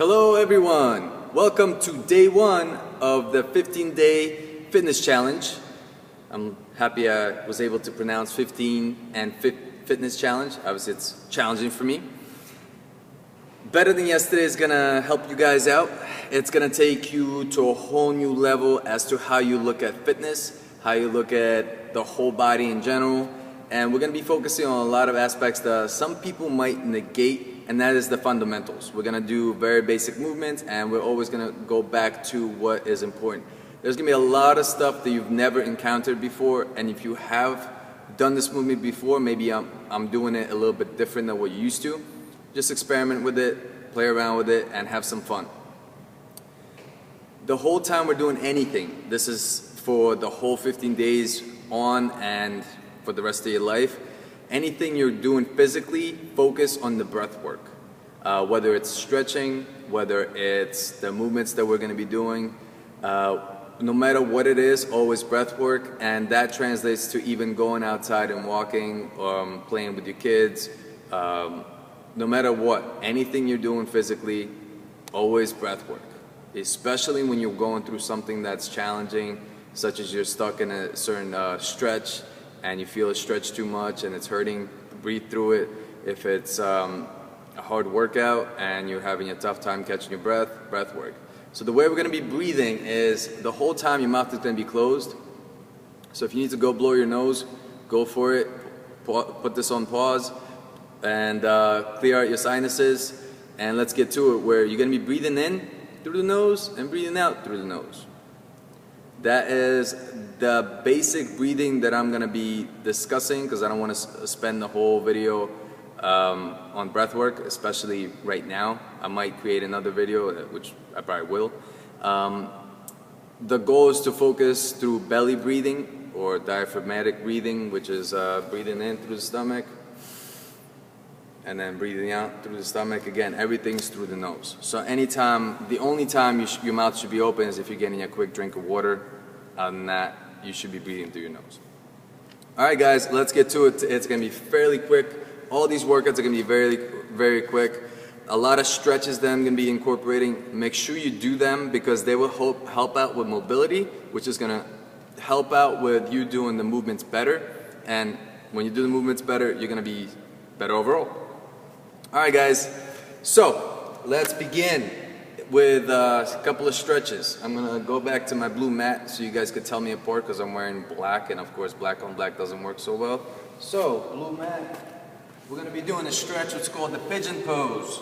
Hello everyone! Welcome to day one of the 15-day fitness challenge. I'm happy I was able to pronounce 15 and fitness challenge. Obviously it's challenging for me. Better Than Yesterday is gonna help you guys out. It's gonna take you to a whole new level as to how you look at fitness, how you look at the whole body in general, and we're gonna be focusing on a lot of aspects that some people might negate, and that is the fundamentals. We're gonna do very basic movements, and we're always gonna go back to what is important. There's gonna be a lot of stuff that you've never encountered before, and if you have done this movement before, maybe I'm doing it a little bit different than what you used to. Just experiment with it, play around with it, and have some fun. The whole time we're doing anything, this is for the whole 15 days on and for the rest of your life. Anything you're doing physically, focus on the breath work. Whether it's stretching, whether it's the movements that we're going to be doing, no matter what it is, always breath work, and that translates to even going outside and walking, playing with your kids, no matter what, anything you're doing physically, always breath work. Especially when you're going through something that's challenging, such as you're stuck in a certain stretch, and you feel it stretch too much and it's hurting, breathe through it. If it's a hard workout and you're having a tough time catching your breath, breath work. So the way we're gonna be breathing is the whole time your mouth is gonna be closed. So if you need to go blow your nose, go for it. Put this on pause and clear out your sinuses, and let's get to it, where you're gonna be breathing in through the nose and breathing out through the nose. That is the basic breathing that I'm going to be discussing, because I don't want to spend the whole video on breath work, especially right now. I might create another video, which I probably will. The goal is to focus through belly breathing or diaphragmatic breathing, which is breathing in through the stomach and then breathing out through the stomach. Again, everything's through the nose. So anytime, the only time your mouth should be open is if you're getting a quick drink of water. Other than that, you should be breathing through your nose. Alright guys, let's get to it. It's going to be fairly quick. All these workouts are going to be very, very quick. A lot of stretches that I'm going to be incorporating. Make sure you do them because they will help out with mobility, which is going to help out with you doing the movements better. And when you do the movements better, you're going to be better overall. Alright guys, so let's begin with a couple of stretches. I'm going to go back to my blue mat so you guys could tell me apart, because I'm wearing black, and of course black on black doesn't work so well. So, blue mat, we're going to be doing a stretch what's called the pigeon pose.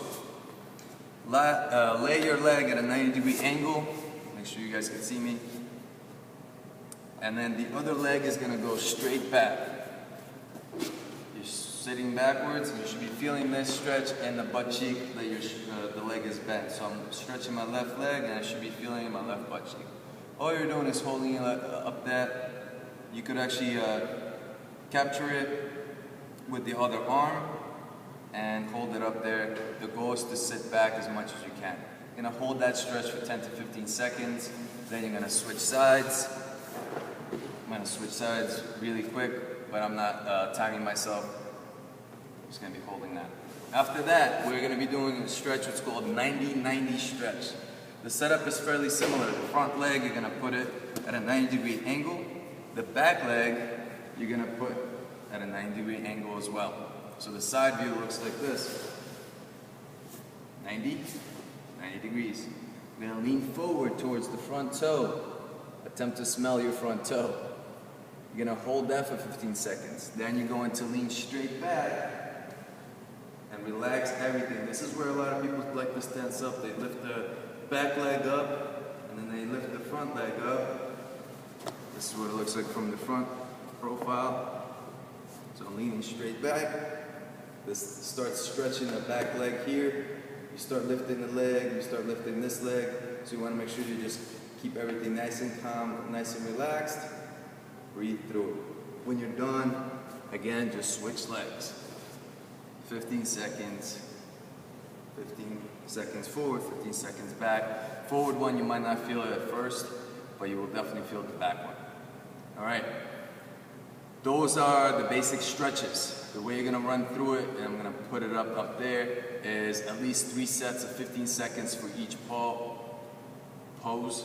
Lay your leg at a 90-degree angle. Make sure you guys can see me. And then the other leg is going to go straight back. You're sitting backwards, and you should be feeling this stretch in the butt cheek that the leg is bent. So I'm stretching my left leg, and I should be feeling it in my left butt cheek. All you're doing is holding it up that. You could actually capture it with the other arm and hold it up there. The goal is to sit back as much as you can. You're going to hold that stretch for 10 to 15 seconds. Then you're going to switch sides. I'm going to switch sides really quick, but I'm not timing myself. I'm just going to be holding that. After that, we're going to be doing a stretch what's called 90-90 stretch. The setup is fairly similar. The front leg, you're going to put it at a 90-degree angle. The back leg, you're going to put at a 90-degree angle as well. So the side view looks like this. 90 degrees. You're going to lean forward towards the front toe. Attempt to smell your front toe. You're going to hold that for 15 seconds. Then you're going to lean straight back and relax everything. This is where a lot of people like to tense up. They lift the back leg up, and then they lift the front leg up. This is what it looks like from the front profile. So I'm leaning straight back. This starts stretching the back leg here. You start lifting the leg, you start lifting this leg. So you want to make sure you just keep everything nice and calm, nice and relaxed. Breathe through it. When you're done, again, just switch legs. 15 seconds, 15 seconds forward, 15 seconds back. Forward one, you might not feel it at first, but you will definitely feel the back one. All right. Those are the basic stretches. The way you're going to run through it, and I'm going to put it up there. is at least 3 sets of 15 seconds for each pose,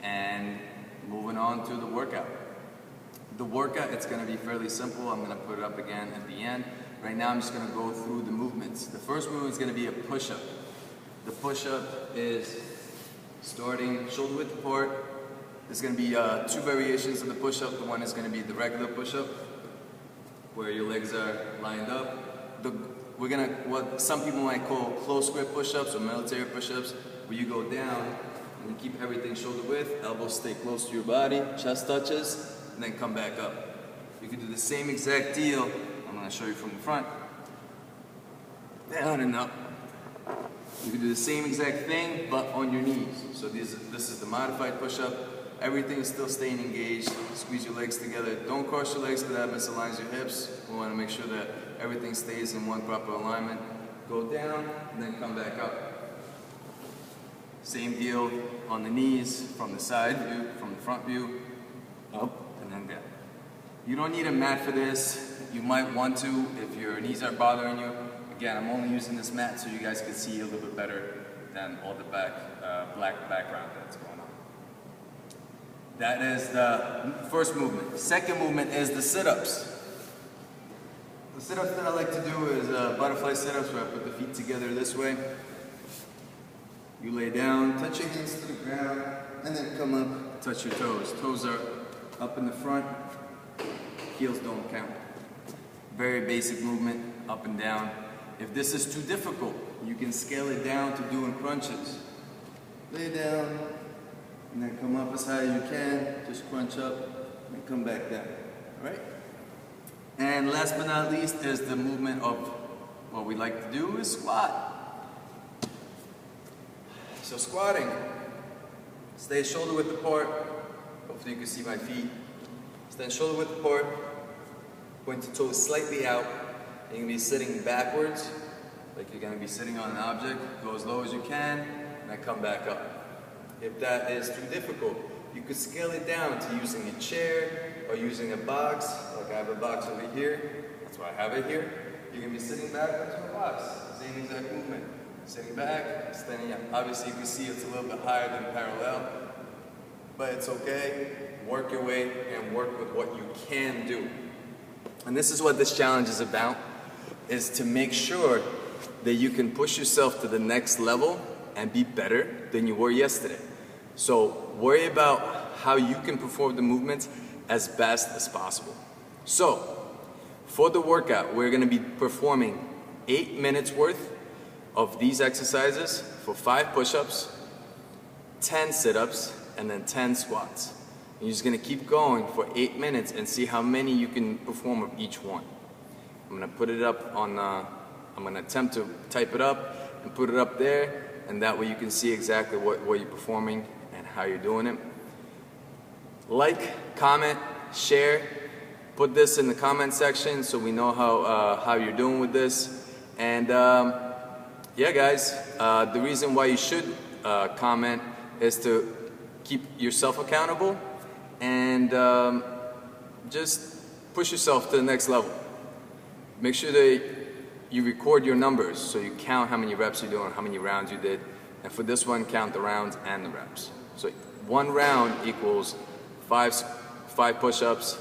and moving on to the workout. The workout, it's going to be fairly simple. I'm going to put it up again at the end. Right now I'm just going to go through the movements. The first movement is going to be a push-up. The push-up is starting shoulder width apart. There's going to be 2 variations of the push-up. The one is going to be the regular push-up, where your legs are lined up. We're going to, what some people might call close grip push-ups or military push-ups, where you go down and you keep everything shoulder width, elbows stay close to your body, chest touches, and then come back up. You can do the same exact deal. I'm going to show you from the front. Down and up. You can do the same exact thing, but on your knees. So this is the modified push-up. Everything is still staying engaged. Squeeze your legs together. Don't cross your legs because that misaligns your hips. We want to make sure that everything stays in one proper alignment. Go down and then come back up. Same deal on the knees, from the side view, from the front view, up and then down. You don't need a mat for this. You might want to if your knees are bothering you. Again, I'm only using this mat so you guys can see a little bit better than all the black background that's going on. That is the first movement. The second movement is the sit-ups. The sit-ups that I like to do is butterfly sit-ups, where I put the feet together this way. You lay down, touch your hands to the ground, and then come up, touch your toes. Toes are up in the front, heels don't count. Very basic movement, up and down. If this is too difficult, you can scale it down to doing crunches. Lay down, and then come up as high as you can, just crunch up, and come back down, all right? And last but not least is the movement of what we like to do is squat. So squatting, stay shoulder width apart. Hopefully you can see my feet. Stand shoulder width apart, point the toes slightly out. And you're going to be sitting backwards, like you're going to be sitting on an object. Go as low as you can, and then come back up. If that is too difficult, you could scale it down to using a chair or using a box. Like I have a box over here, that's why I have it here. You're going to be sitting backwards in a box, same exact movement. Sitting back, standing up. Obviously you can see it's a little bit higher than parallel, but it's okay. Work your way and work with what you can do. And this is what this challenge is about, is to make sure that you can push yourself to the next level and be better than you were yesterday. So worry about how you can perform the movements as best as possible. So for the workout, we're going to be performing 8 minutes worth of these exercises for 5 push-ups, 10 sit-ups, and then 10 squats. And you're just going to keep going for 8 minutes and see how many you can perform of each one. I'm going to put it up on, I'm going to attempt to type it up and put it up there, and that way you can see exactly what you're performing and how you're doing it. Like, comment, share, put this in the comment section so we know how you're doing with this. And yeah guys, the reason why you should comment is to keep yourself accountable and just push yourself to the next level. Make sure that you record your numbers so you count how many reps you're doing, how many rounds you did, and for this one count the rounds and the reps. So 1 round equals 5 push-ups,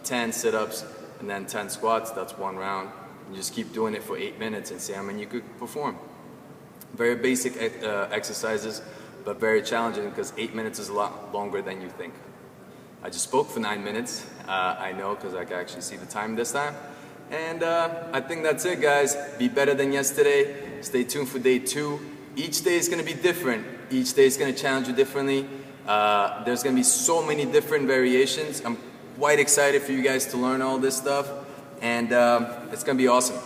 10 sit-ups, and then 10 squats. That's 1 round. You just keep doing it for 8 minutes and see how many you could perform. Very basic exercises, but very challenging because 8 minutes is a lot longer than you think. I just spoke for 9 minutes. I know because I can actually see the time this time. And I think that's it, guys. Be better than yesterday. Stay tuned for day 2. Each day is going to be different. Each day is going to challenge you differently. There's going to be so many different variations. I'm quite excited for you guys to learn all this stuff. And it's going to be awesome.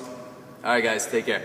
All right, guys. Take care.